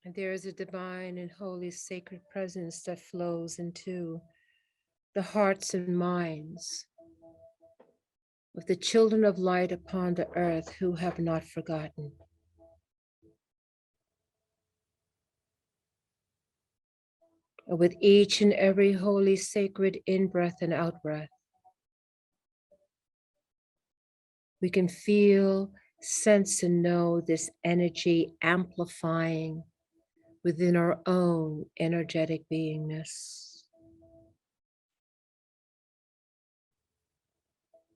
And there is a divine and holy sacred presence that flows into the hearts and minds of the children of light upon the earth who have not forgotten. And with each and every holy sacred in-breath and out-breath, we can feel, sense, and know this energy amplifying within our own energetic beingness.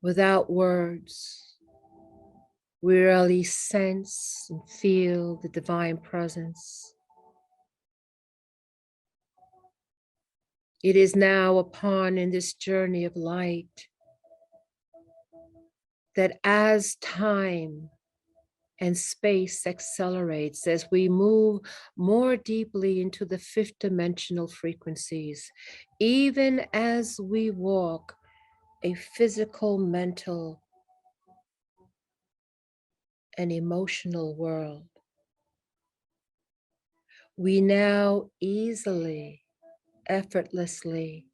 Without words, we really sense and feel the divine presence. It is now upon in this journey of light that as time and space accelerates, as we move more deeply into the fifth dimensional frequencies, even as we walk a physical, mental, and emotional world, we now easily, effortlessly,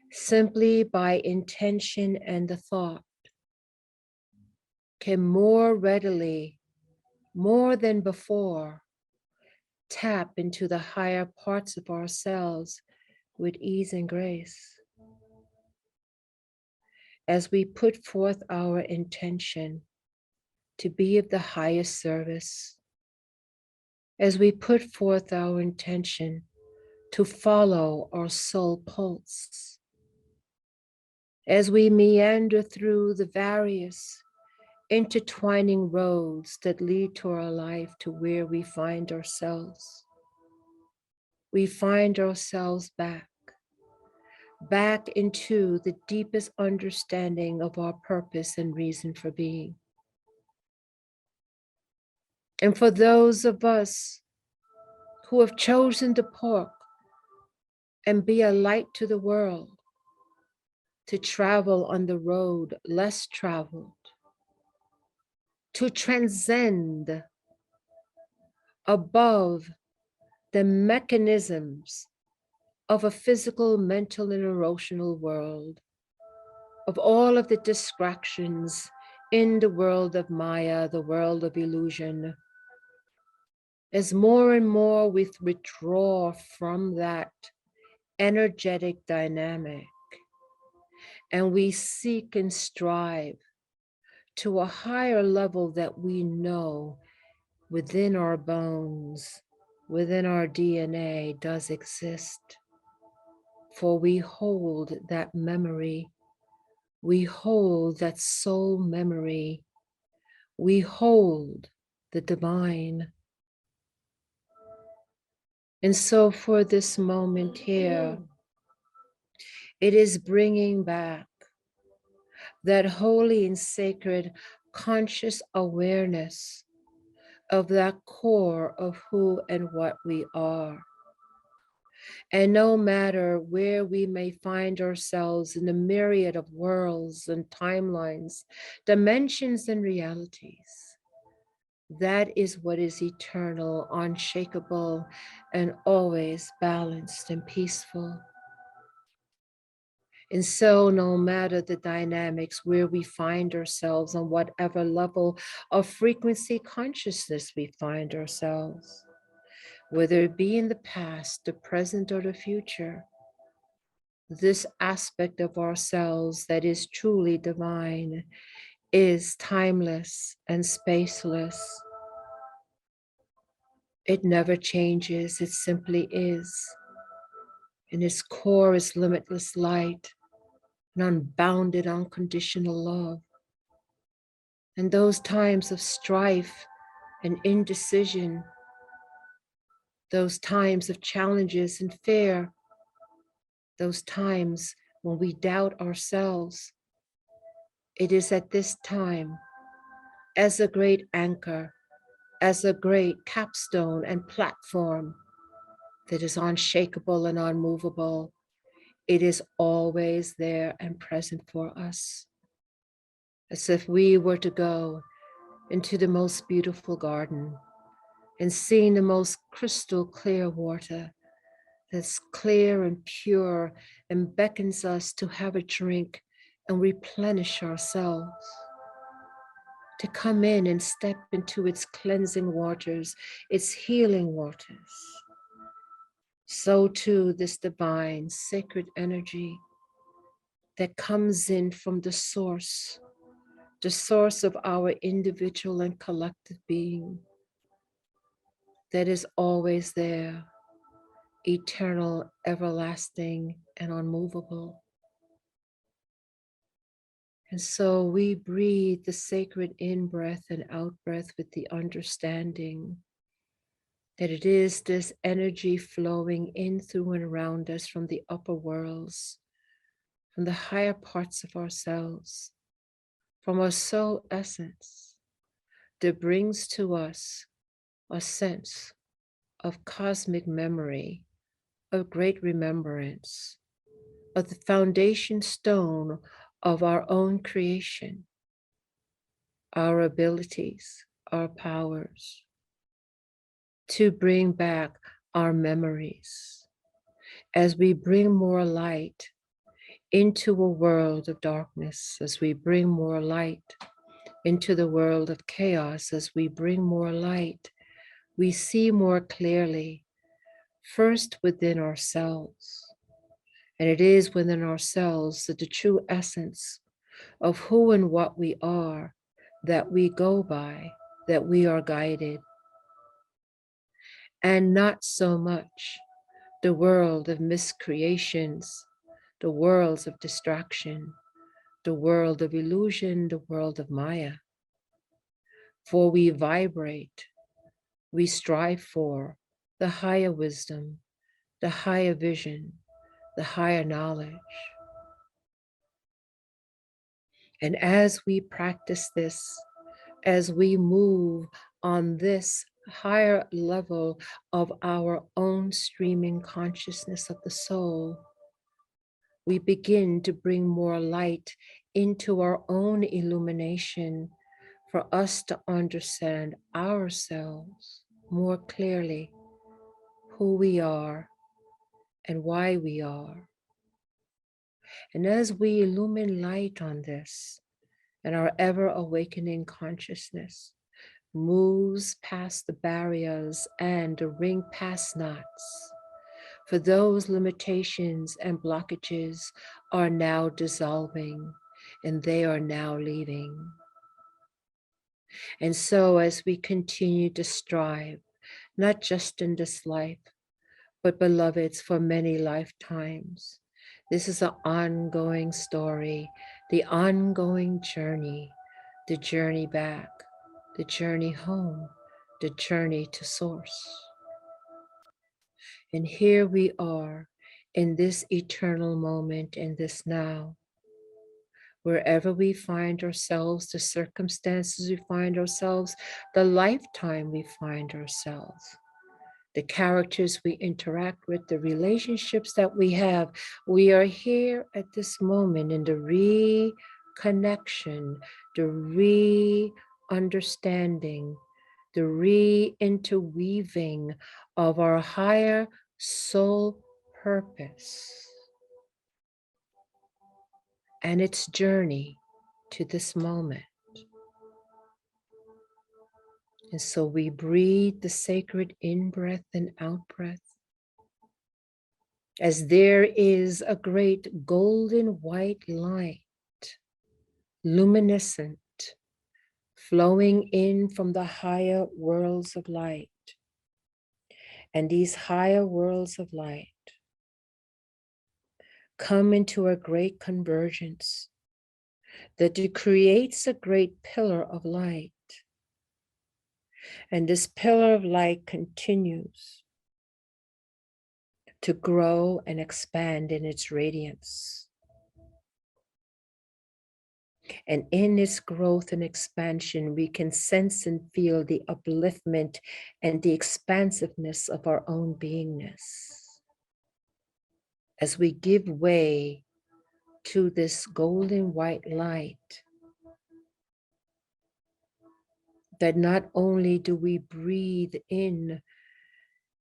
simply by intention and the thought, can more readily, more than before, tap into the higher parts of ourselves with ease and grace. As we put forth our intention to be of the highest service, as we put forth our intention to follow our soul pulse, as we meander through the various intertwining roads that lead to our life to where we find ourselves back into the deepest understanding of our purpose and reason for being. And for those of us who have chosen to walk and be a light to the world, to travel on the road less traveled, to transcend above the mechanisms of a physical, mental, and emotional world, of all of the distractions in the world of Maya, the world of illusion. As more and more we withdraw from that energetic dynamic and we seek and strive to a higher level that we know within our bones, within our DNA does exist. For we hold that memory, we hold that soul memory, we hold the divine. And so for this moment here, it is bringing back that holy and sacred conscious awareness of that core of who and what we are. And no matter where we may find ourselves in the myriad of worlds and timelines, dimensions and realities, that is what is eternal, unshakable, and always balanced and peaceful. And so no matter the dynamics where we find ourselves on whatever level of frequency consciousness we find ourselves, whether it be in the past, the present, or the future, this aspect of ourselves that is truly divine is timeless and spaceless. It never changes, it simply is. And its core is limitless light and unbounded, unconditional love. And those times of strife and indecision, those times of challenges and fear, those times when we doubt ourselves, it is at this time, as a great anchor, as a great capstone and platform that is unshakable and unmovable, it is always there and present for us. As if we were to go into the most beautiful garden, and seeing the most crystal clear water that's clear and pure and beckons us to have a drink and replenish ourselves, to come in and step into its cleansing waters, its healing waters. So too, this divine sacred energy that comes in from the source of our individual and collective being, that is always there, eternal, everlasting, and unmovable. And so we breathe the sacred in-breath and out-breath with the understanding that it is this energy flowing in, through, and around us from the upper worlds, from the higher parts of ourselves, from our soul essence, that brings to us a sense of cosmic memory, of great remembrance, of the foundation stone of our own creation, our abilities, our powers, to bring back our memories as we bring more light into a world of darkness, as we bring more light into the world of chaos, as we bring more light, we see more clearly, first within ourselves. And it is within ourselves that the true essence of who and what we are, that we go by, that we are guided. And not so much the world of miscreations, the worlds of distraction, the world of illusion, the world of Maya. For we vibrate, we strive for the higher wisdom, the higher vision, the higher knowledge. And as we practice this, as we move on this higher level of our own streaming consciousness of the soul, we begin to bring more light into our own illumination for us to understand ourselves more clearly, who we are and why we are. And as we illumine light on this, and our ever awakening consciousness moves past the barriers and the ring past knots, for those limitations and blockages are now dissolving and they are now leaving. And so as we continue to strive, not just in this life, but beloveds, for many lifetimes, this is an ongoing story, the ongoing journey, the journey back, the journey home, the journey to source. And here we are in this eternal moment, in this now, wherever we find ourselves, the circumstances we find ourselves, the lifetime we find ourselves, the characters we interact with, the relationships that we have. We are here at this moment in the reconnection, the re-understanding, the re-interweaving of our higher soul purpose and its journey to this moment. And so we breathe the sacred in-breath and out-breath, as there is a great golden white light, luminescent, flowing in from the higher worlds of light. And these higher worlds of light come into a great convergence that it creates a great pillar of light. And this pillar of light continues to grow and expand in its radiance. And in its growth and expansion, we can sense and feel the upliftment and the expansiveness of our own beingness. As we give way to this golden white light, that not only do we breathe in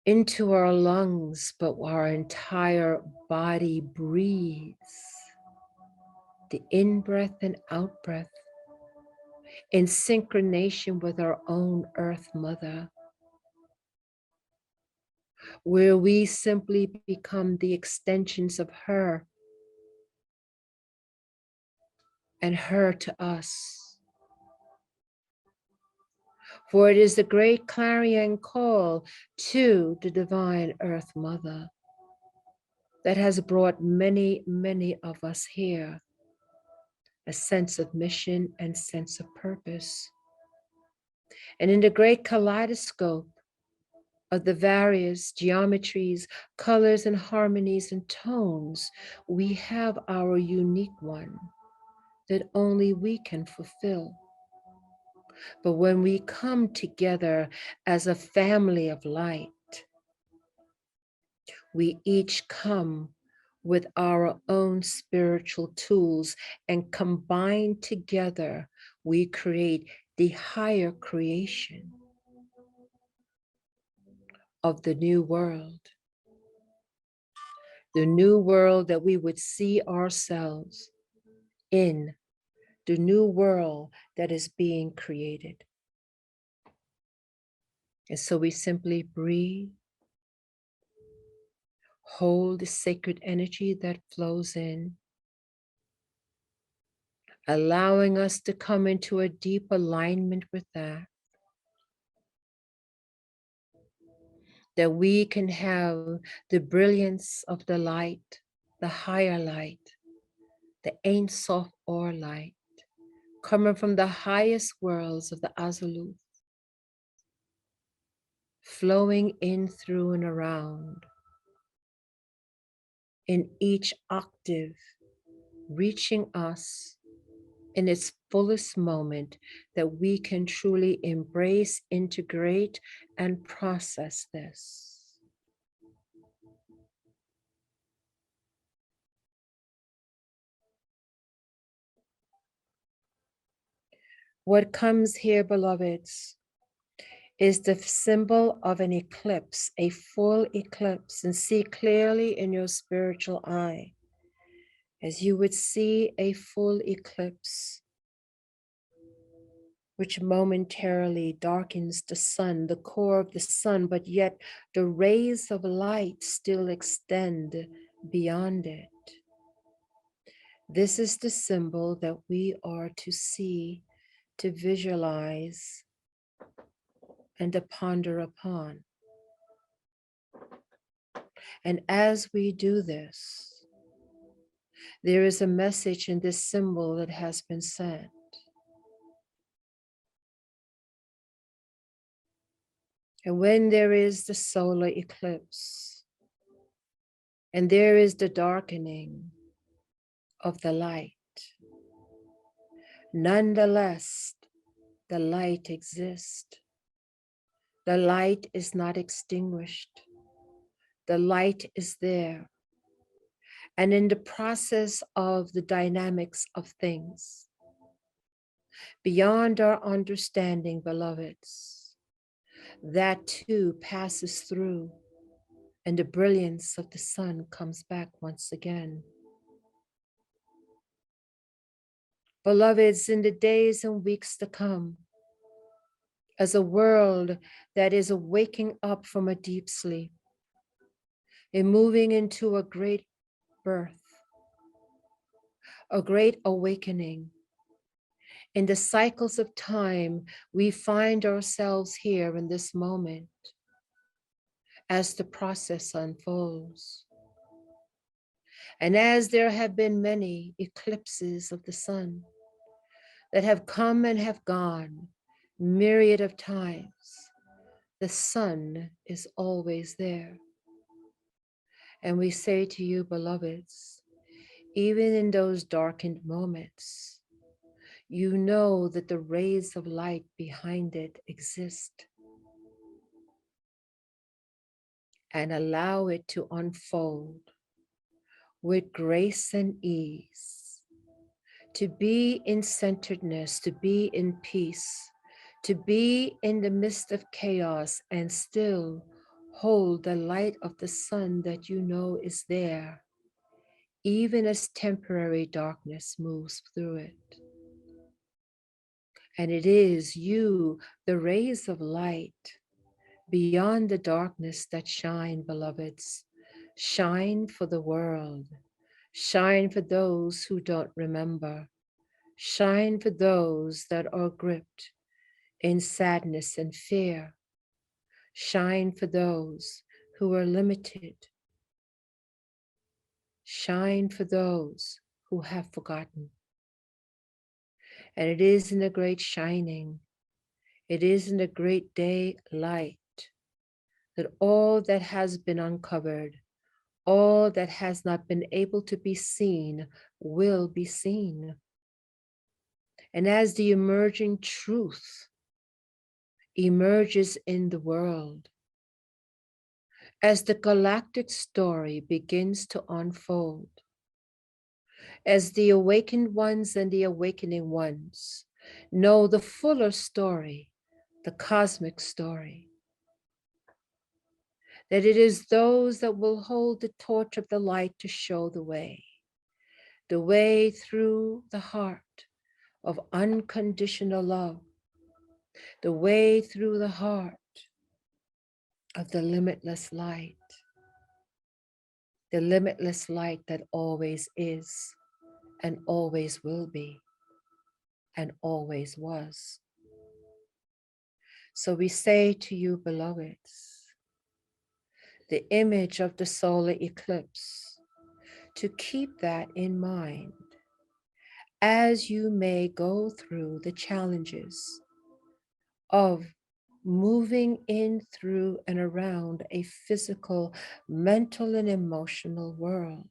into our lungs, but our entire body breathes the in-breath and out-breath in synchronization with our own Earth Mother, where we simply become the extensions of her and her to us. For it is the great clarion call to the divine Earth Mother that has brought many, many of us here a sense of mission and sense of purpose. And in the great kaleidoscope of the various geometries, colors, and harmonies and tones, we have our unique one that only we can fulfill. But when we come together as a family of light, we each come with our own spiritual tools, and combined together, we create the higher creation of the new world. The new world that we would see ourselves in, the new world that is being created. And so we simply breathe, hold the sacred energy that flows in, allowing us to come into a deep alignment with that we can have the brilliance of the light, the higher light, the Ein Sof Or light, coming from the highest worlds of the Absolute, flowing in, through, and around, in each octave, reaching us in its fullest moment, that we can truly embrace, integrate, and process this. What comes here, beloveds, is the symbol of an eclipse, a full eclipse, and see clearly in your spiritual eye, as you would see a full eclipse, which momentarily darkens the sun, the core of the sun, but yet the rays of light still extend beyond it. This is the symbol that we are to see, to visualize, and to ponder upon. And as we do this, there is a message in this symbol that has been sent. And when there is the solar eclipse, and there is the darkening of the light, nonetheless, the light exists. The light is not extinguished. The light is there. And in the process of the dynamics of things, beyond our understanding, beloveds, that too passes through, and the brilliance of the sun comes back once again. Beloveds, in the days and weeks to come, as a world that is waking up from a deep sleep and moving into a great birth, a great awakening, in the cycles of time, we find ourselves here in this moment as the process unfolds. And as there have been many eclipses of the sun that have come and have gone myriad of times, the sun is always there. And we say to you, beloveds, even in those darkened moments, you know that the rays of light behind it exist. And allow it to unfold with grace and ease, to be in centeredness, to be in peace, to be in the midst of chaos and still hold the light of the sun that you know is there, even as temporary darkness moves through it. And it is you, the rays of light, beyond the darkness that shine, beloveds. Shine for the world. Shine for those who don't remember. Shine for those that are gripped in sadness and fear. Shine for those who are limited. Shine for those who have forgotten. And it is in the great shining, it is in the great day light that all that has been uncovered, all that has not been able to be seen will be seen. And as the emerging truth emerges in the world, as the galactic story begins to unfold, as the awakened ones and the awakening ones know the fuller story, the cosmic story, that it is those that will hold the torch of the light to show the way through the heart of unconditional love, the way through the heart of the limitless light that always is and always will be and always was. So we say to you, beloveds, the image of the solar eclipse, to keep that in mind as you may go through the challenges of moving in through and around a physical, mental, and emotional world,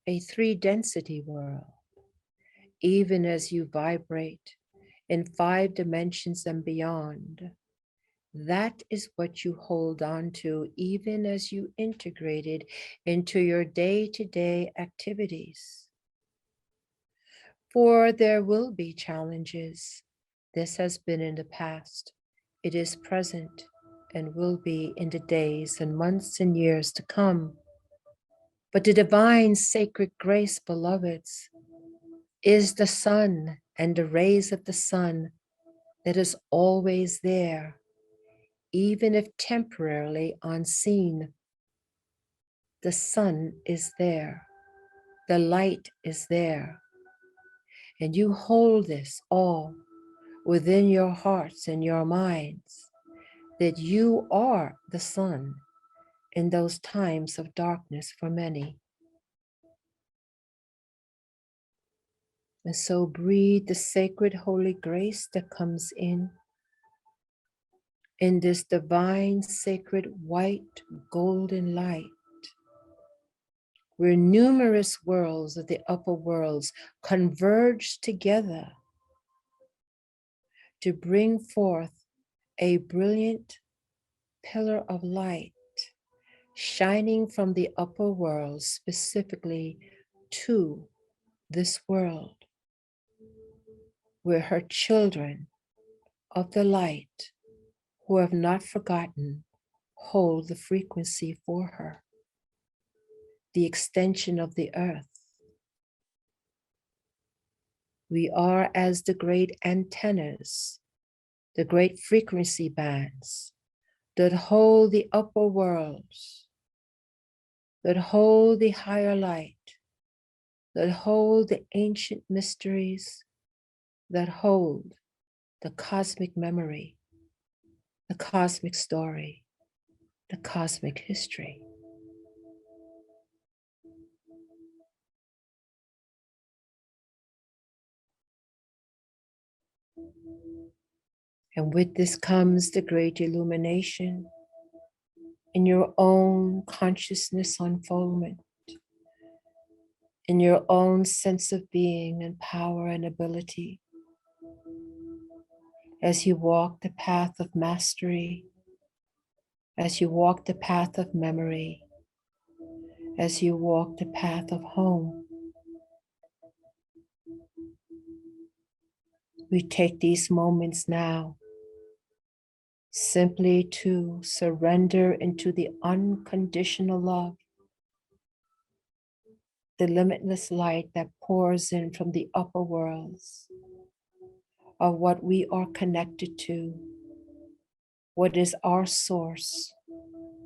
a three-density world, even as you vibrate in 5 dimensions and beyond. That is what you hold on to, even as you integrate it into your day-to-day activities. For there will be challenges. This has been in the past. It is present and will be in the days and months and years to come. But the divine sacred grace, beloveds, is the sun and the rays of the sun that is always there, even if temporarily unseen. The sun is there. The light is there. And you hold this all within your hearts and your minds, that you are the sun in those times of darkness for many. And so breathe the sacred holy grace that comes in this divine sacred white golden light, where numerous worlds of the upper worlds converge together to bring forth a brilliant pillar of light shining from the upper world specifically to this world, where her children of the light who have not forgotten hold the frequency for her, the extension of the earth. We are as the great antennas, the great frequency bands that hold the upper worlds, that hold the higher light, that hold the ancient mysteries, that hold the cosmic memory, the cosmic story, the cosmic history. And with this comes the great illumination in your own consciousness unfoldment, in your own sense of being and power and ability, as you walk the path of mastery, as you walk the path of memory, as you walk the path of home. We take these moments now simply to surrender into the unconditional love, the limitless light that pours in from the upper worlds of what we are connected to, what is our source,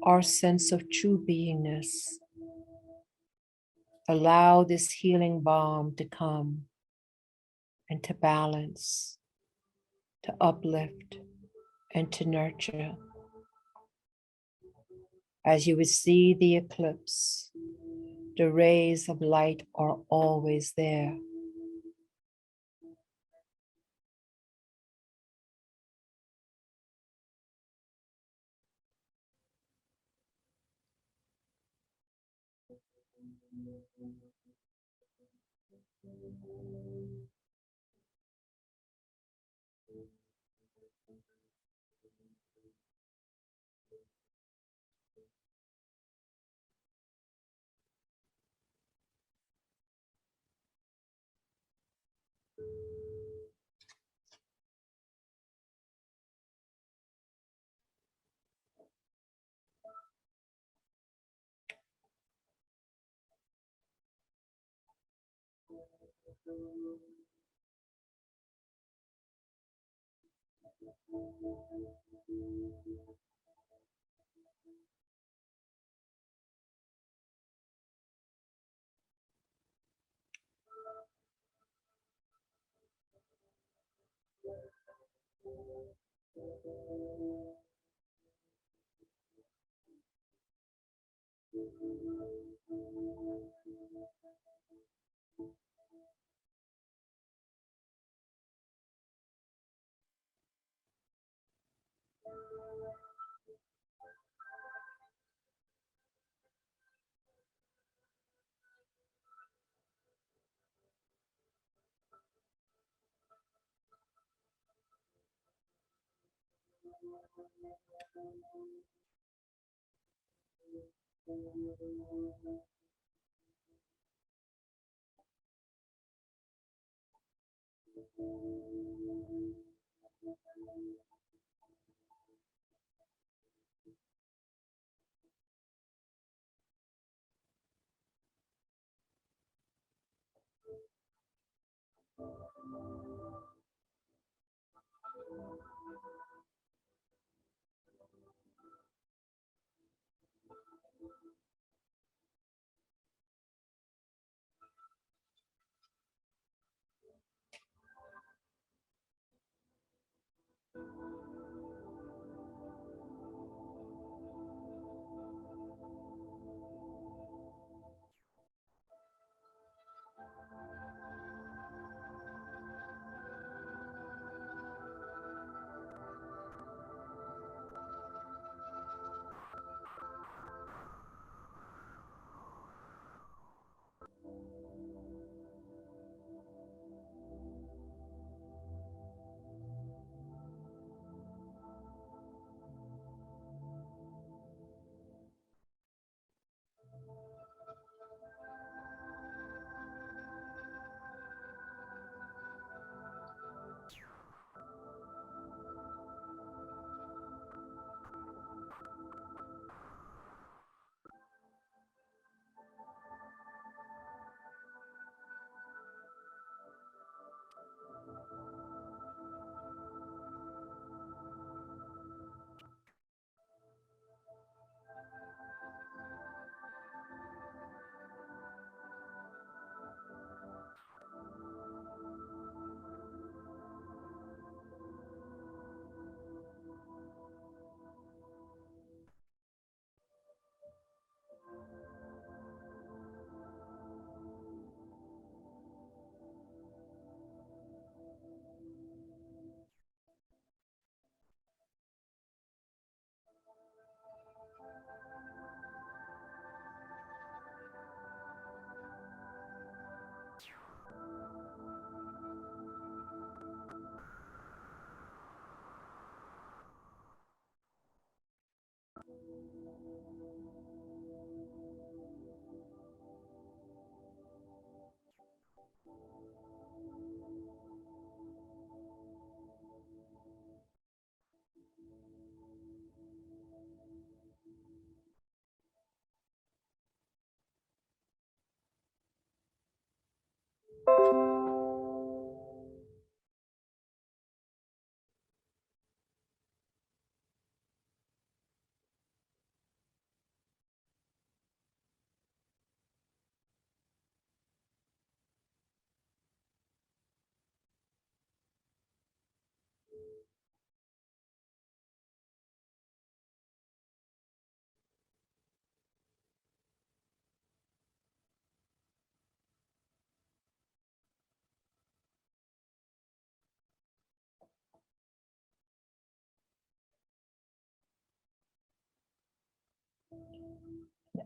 our sense of true beingness. Allow this healing balm to come and to balance, to uplift, and to nurture. As you would see the eclipse, the rays of light are always there.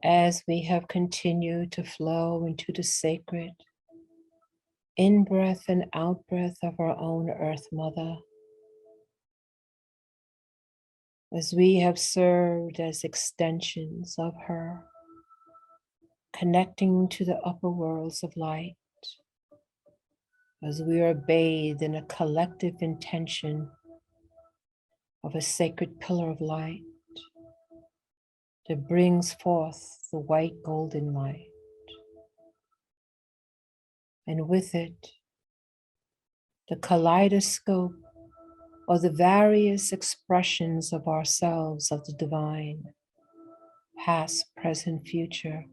As we have continued to flow into the sacred in-breath and out-breath of our own Earth Mother, as we have served as extensions of her, connecting to the upper worlds of light, as we are bathed in a collective intention of a sacred pillar of light that brings forth the white golden light. And with it, the kaleidoscope of the various expressions of ourselves, of the divine, past, present, future,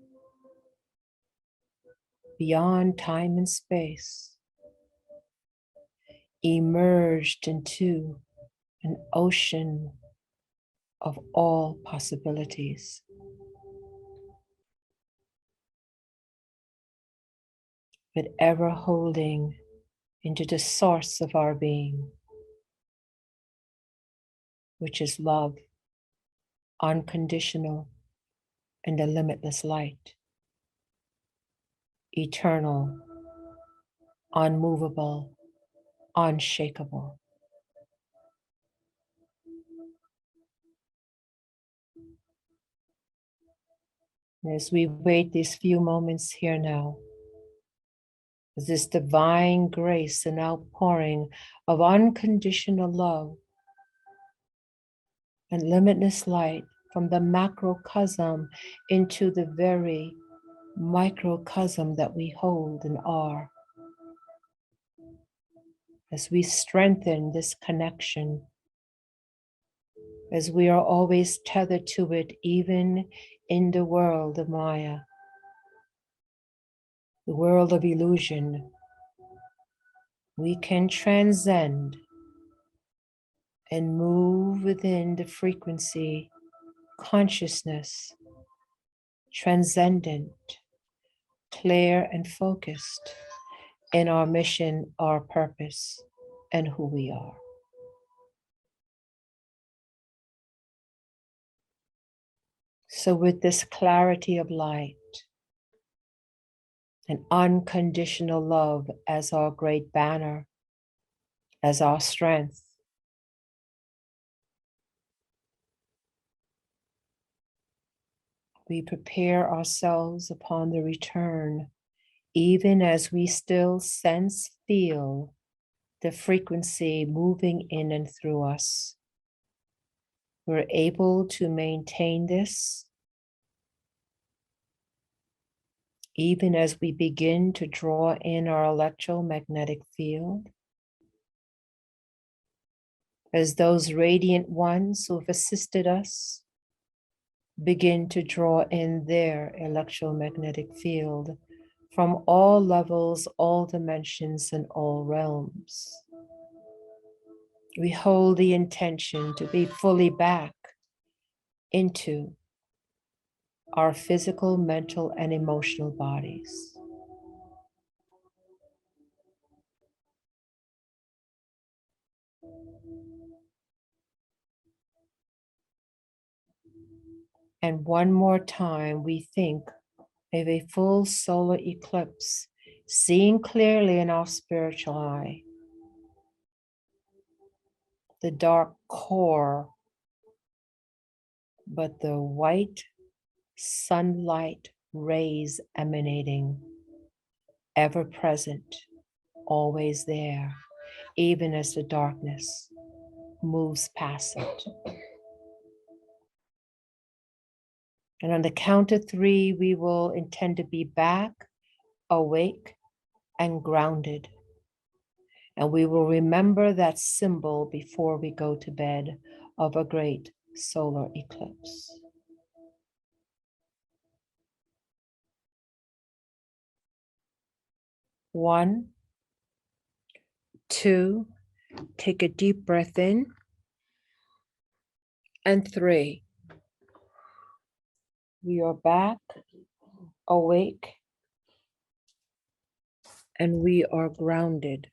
beyond time and space, emerged into an ocean of all possibilities. But ever holding into the source of our being, which is love, unconditional, and the limitless light, eternal, unmovable, unshakable. As we wait these few moments here now, as this divine grace and outpouring of unconditional love and limitless light from the macrocosm into the very microcosm that we hold and are, as we strengthen this connection, as we are always tethered to it, even in the world of Maya, the world of illusion, we can transcend and move within the frequency, consciousness, transcendent, clear and focused in our mission, our purpose, and who we are. So with this clarity of light and unconditional love as our great banner, as our strength, we prepare ourselves upon the return, even as we still sense, feel the frequency moving in and through us. We're able to maintain this even as we begin to draw in our electromagnetic field, as those radiant ones who have assisted us begin to draw in their electromagnetic field from all levels, all dimensions, and all realms. We hold the intention to be fully back into our physical, mental, and emotional bodies. And one more time, we think of a full solar eclipse, seeing clearly in our spiritual eye, the dark core, but the white sunlight rays emanating, ever present, always there, even as the darkness moves past it. And on the count of 3, we will intend to be back, awake, and grounded. And we will remember that symbol before we go to bed of a great solar eclipse. 1, 2, take a deep breath in, and 3. We are back, awake, and we are grounded.